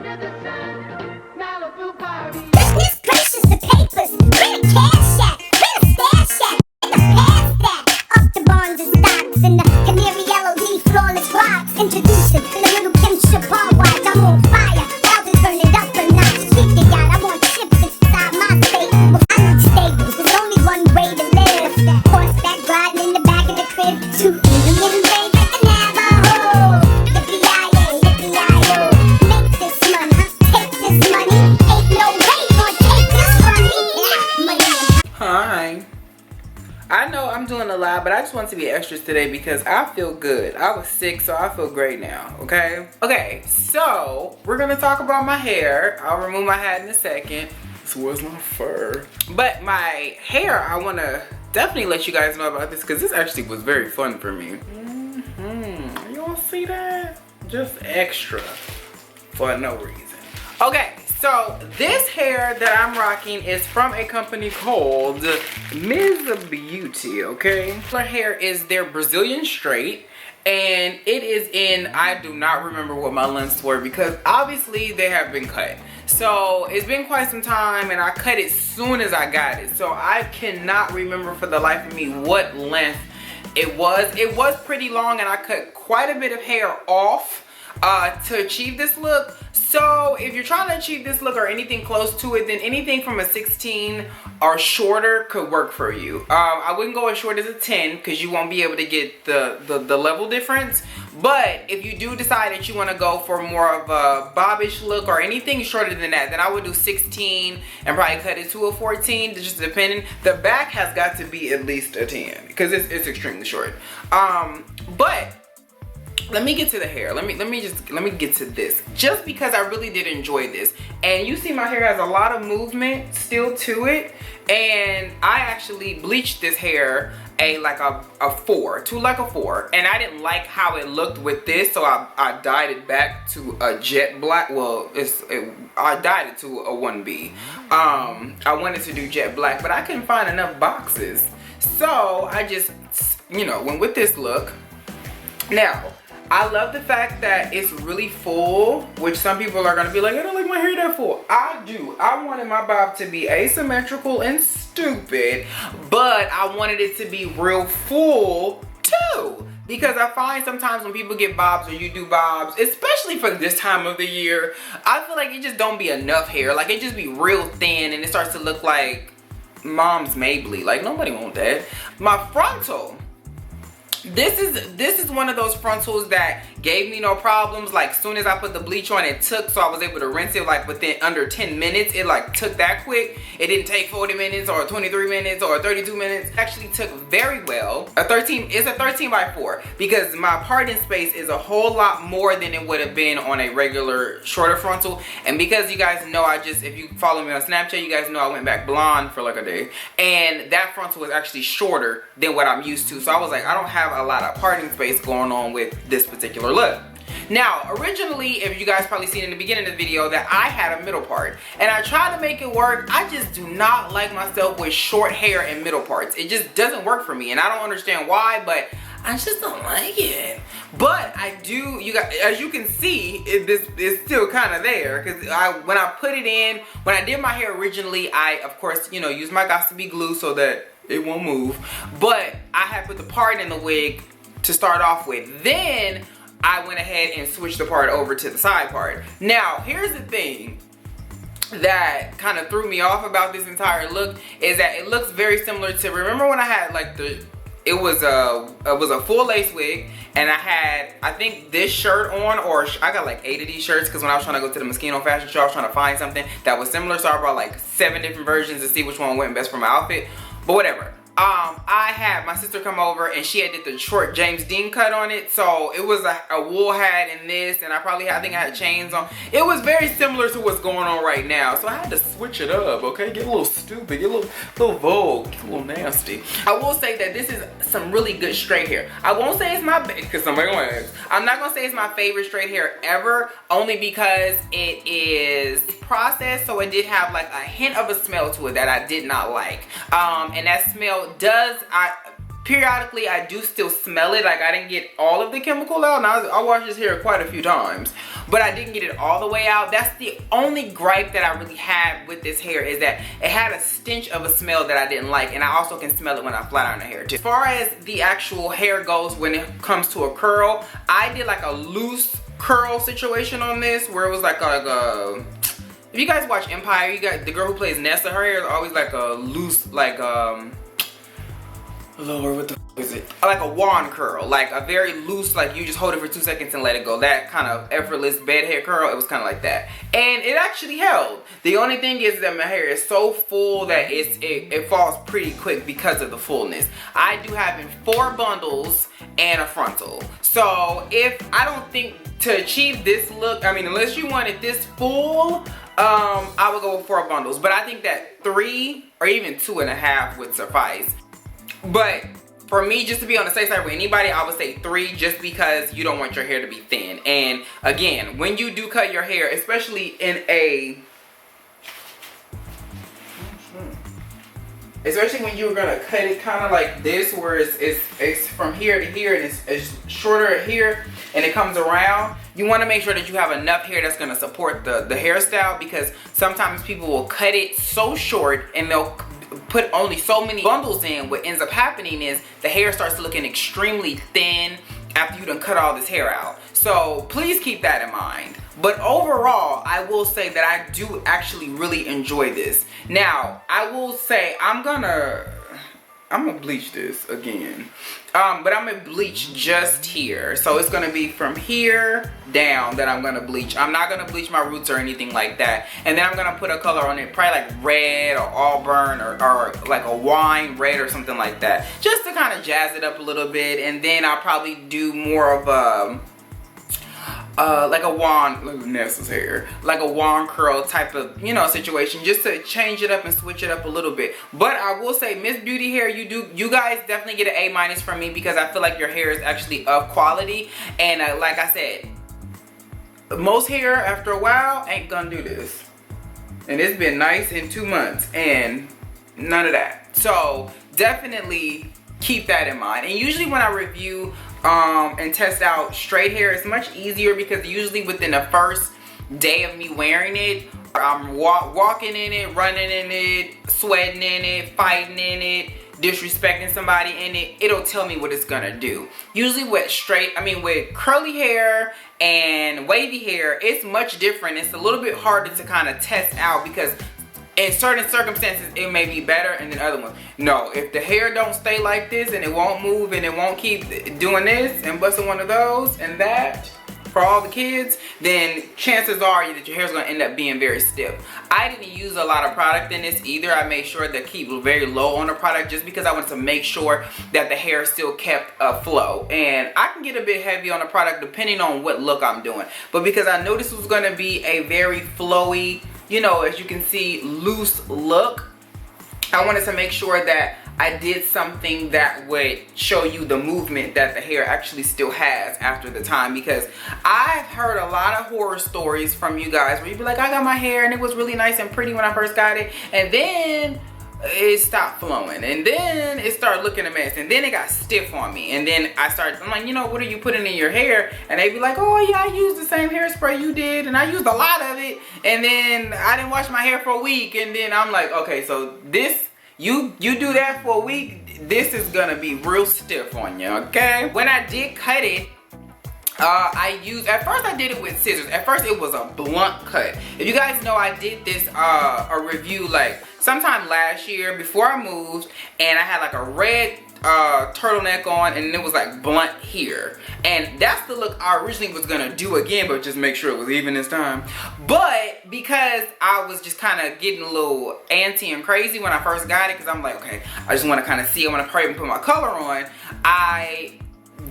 Goodness gracious, the papers. Bring a cash app. Bring a stash app. Bring a pass that. Up the bonds and stocks and the canary yellow leaf flawless rocks. Introducing the little Kim Chappelle watch. I'm on fire. Wowzers burn it up a notch. Sweet they got. I want chips inside my state. Well, I need staples. There's only one way to live. Horseback riding in the back of the crib. 2 million baby and have a hoe. Yippee-yi-yo. Make this money. Take this money. Ain't no way gonna take this money. Hi. I know I'm doing a lot, but I just want to be extras today because I feel good. I was sick, so I feel great now, okay? Okay, so we're gonna talk about my hair. I'll remove my hat in a second. This was my fur. But my hair, I wanna definitely let you guys know about this because this actually was very fun for me. You all see that? Just extra for no reason. Okay, so this hair that I'm rocking is from a company called MsBeauty, okay? Her hair is their Brazilian straight, and it is in, I do not remember what my lengths were because obviously they have been cut. So it's been quite some time and I cut it soon as I got it. So I cannot remember for the life of me what length it was. It was pretty long and I cut quite a bit of hair off to achieve this look. So if you're trying to achieve this look or anything close to it, then anything from a 16 or shorter could work for you. I wouldn't go as short as a 10 because you won't be able to get the level difference. But if you do decide that you want to go for more of a bobbish look or anything shorter than that, then I would do 16 and probably cut it to a 14, just depending. The back has got to be at least a 10 because it's extremely short. But let me get to the hair. Let me get to this. Just because I really did enjoy this. And you see my hair has a lot of movement still to it. And I actually bleached this hair like a 4. And I didn't like how it looked with this, so I dyed it back to a jet black. Well, I dyed it to a 1B. I wanted to do jet black, but I couldn't find enough boxes. So I just, went with this look. Now, I love the fact that it's really full, which some people are gonna be like, I don't like my hair that full. I do. I wanted my bob to be asymmetrical and stupid, but I wanted it to be real full too. Because I find sometimes when people get bobs or you do bobs, especially for this time of the year, I feel like it just don't be enough hair. Like it just be real thin and it starts to look like mom's Maybelline. Like nobody want that. My frontal. This is one of those frontals that gave me no problems. Like soon as I put the bleach on, it took, so I was able to rinse it like within under 10 minutes. It like took that quick. It didn't take 40 minutes or 23 minutes or 32 minutes. It actually took very well. It's a 13 by 4 because my parting space is a whole lot more than it would have been on a regular shorter frontal. And because you guys know, if you follow me on Snapchat, you guys know I went back blonde for like a day. And that frontal was actually shorter than what I'm used to. So I was like, I don't have a lot of parting space going on with this particular look. Now, originally, if you guys probably seen in the beginning of the video that I had a middle part and I tried to make it work. I just do not like myself with short hair and middle parts. It just doesn't work for me and I don't understand why, but I just don't like it. But I do, as you can see, this is still kind of there because when I put it in, when I did my hair originally, I of course, used my Got2b glue so that it won't move. But I had put the part in the wig to start off with. Then I went ahead and switched the part over to the side part. Now, here's the thing that kind of threw me off about this entire look is that it looks very similar to, remember when I had like it was a full lace wig and I had, I think this shirt on, or I got like 8 of these shirts because when I was trying to go to the Moschino fashion show, I was trying to find something that was similar, so I brought like 7 different versions to see which one went best for my outfit. But whatever. I had my sister come over and she had did the short James Dean cut on it. So it was a wool hat in this, and I think I had chains on. It was very similar to what's going on right now. So I had to switch it up, okay? Get a little stupid, get a little vogue, get a little nasty. I will say that this is some really good straight hair. I won't say it's my, because somebody gonna ask. I'm not gonna say it's my favorite straight hair ever, only because it is processed. So it did have like a hint of a smell to it that I did not like. And that smell periodically I do still smell it. Like I didn't get all of the chemical out. Now I washed this hair quite a few times, but I didn't get it all the way out. That's the only gripe that I really had with this hair, is that it had a stench of a smell that I didn't like, and I also can smell it when I flat iron the hair too. As far as the actual hair goes, when it comes to a curl, I did like a loose curl situation on this, where it was like a if you guys watch Empire, you got the girl who plays Nessa, her hair is always like a loose, like Lord, what the f is it? Like a wand curl, like a very loose, like you just hold it for 2 seconds and let it go. That kind of effortless bed hair curl, it was kind of like that. And it actually held. The only thing is that my hair is so full that it falls pretty quick because of the fullness. I do have in 4 bundles and a frontal. So if I don't think to achieve this look, I mean, unless you wanted this full, I would go with 4 bundles. But I think that 3 or even 2.5 would suffice. But for me, just to be on the safe side for anybody, I would say 3, just because you don't want your hair to be thin. And again, when you do cut your hair, especially in a, especially when you're gonna cut it kind of like this, where it's from here to here and it's shorter here and it comes around, you want to make sure that you have enough hair that's gonna support the hairstyle, because sometimes people will cut it so short and they'll put only so many bundles in. What ends up happening is the hair starts looking extremely thin after you done cut all this hair out. So please keep that in mind. But overall, I will say that I do actually really enjoy this. Now, I will say I'm gonna bleach this again. But I'm gonna bleach just here. So it's gonna be from here down that I'm gonna bleach. I'm not gonna bleach my roots or anything like that. And then I'm gonna put a color on it, probably like red or auburn or like a wine red or something like that, just to kind of jazz it up a little bit. And then I'll probably do more of a like a wand, look at Nessa's hair, like a wand curl type of, you know, situation, just to change it up and switch it up a little bit. But I will say, MsBeautyHair, you guys definitely get an A- from me, because I feel like your hair is actually of quality. And like I said, most hair after a while ain't gonna do this. And it's been nice in 2 months and none of that. So definitely keep that in mind. And usually when I review and test out straight hair, it's much easier, because usually within the first day of me wearing it, I'm walking in it, running in it, sweating in it, fighting in it, disrespecting somebody in it, it'll tell me what it's gonna do. Usually with with curly hair and wavy hair, it's much different. It's a little bit harder to kind of test out, because in certain circumstances it may be better, and then other ones no. If the hair don't stay like this and it won't move and it won't keep doing this and busting one of those and that for all the kids, then chances are that your hair is going to end up being very stiff. I didn't use a lot of product in this either. I made sure to keep very low on the product, just because I wanted to make sure that the hair still kept a flow. And I can get a bit heavy on the product depending on what look I'm doing, but because I knew this was going to be a very flowy, you know, as you can see, loose look, I wanted to make sure that I did something that would show you the movement that the hair actually still has after the time. Because I've heard a lot of horror stories from you guys where you'd be like, I got my hair and it was really nice and pretty when I first got it, and then it stopped flowing, and then it started looking a mess, and then it got stiff on me, and then I'm like, you know, what are you putting in your hair? And they'd be like, oh yeah, I used the same hairspray you did, and I used a lot of it, and then I didn't wash my hair for a week. And then I'm like, okay, so this, you do that for a week, this is gonna be real stiff on you, okay? When I did cut it, at first I did it with scissors. At first it was a blunt cut. If you guys know, I did this a review like sometime last year before I moved, and I had like a red turtleneck on, and it was like blunt here, and that's the look I originally was gonna do again, but just make sure it was even this time. But because I was just kind of getting a little antsy and crazy when I first got it, because I'm like, okay, I just want to kind of see, I want to probably put my color on, I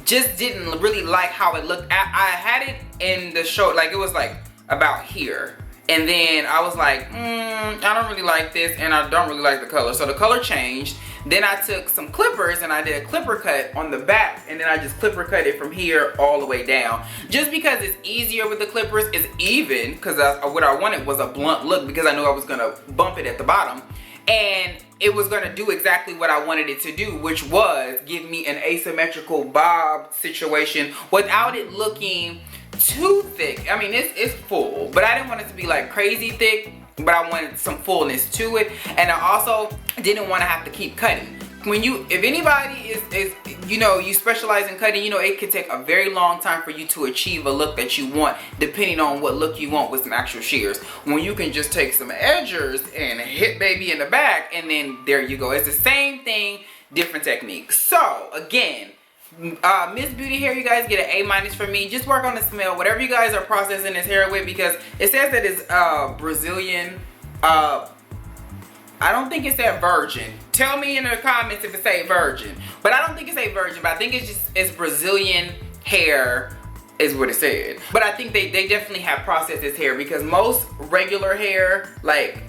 just didn't really like how it looked. I had it in the show, like it was like about here, and then I was like, I don't really like this, and I don't really like the color, so the color changed. Then I took some clippers and I did a clipper cut on the back, and then I just clipper cut it from here all the way down, just because it's easier with the clippers. It's even, because what I wanted was a blunt look, because I knew I was gonna bump it at the bottom. and it was gonna do exactly what I wanted it to do, which was give me an asymmetrical bob situation without it looking too thick. I mean, it's full, but I didn't want it to be like crazy thick, but I wanted some fullness to it. And I also didn't want to have to keep cutting. If anybody is you know, you specialize in cutting, you know, it could take a very long time for you to achieve a look that you want, depending on what look you want with some actual shears. When you can just take some edgers and hit baby in the back, and then there you go. It's the same thing, different technique. So again, Miss Beauty Hair, you guys get an A- from me. Just work on the smell, whatever you guys are processing this hair with, because it says that it's Brazilian. I don't think it said virgin. Tell me in the comments if it say virgin. But I don't think it say virgin, but I think it's Brazilian hair is what it said. But I think they definitely have processed this hair, because most regular hair, like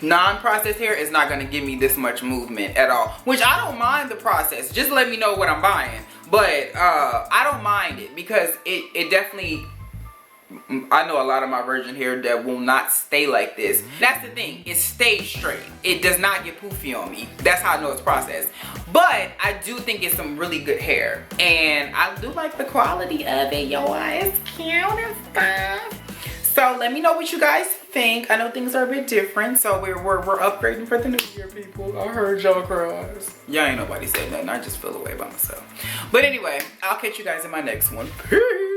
non-processed hair, is not gonna give me this much movement at all. Which I don't mind the process. Just let me know what I'm buying. But I don't mind it, because it definitely, I know a lot of my virgin hair that will not stay like this. That's the thing, it stays straight. It does not get poofy on me. That's how I know it's processed. But I do think it's some really good hair, and I do like the quality of it, yo. It's cute and stuff. So let me know what you guys think. I know things are a bit different, so we're upgrading for the new year, people. I heard y'all cries. Y'all ain't nobody said nothing. I just feel away by myself. But anyway, I'll catch you guys in my next one. Peace.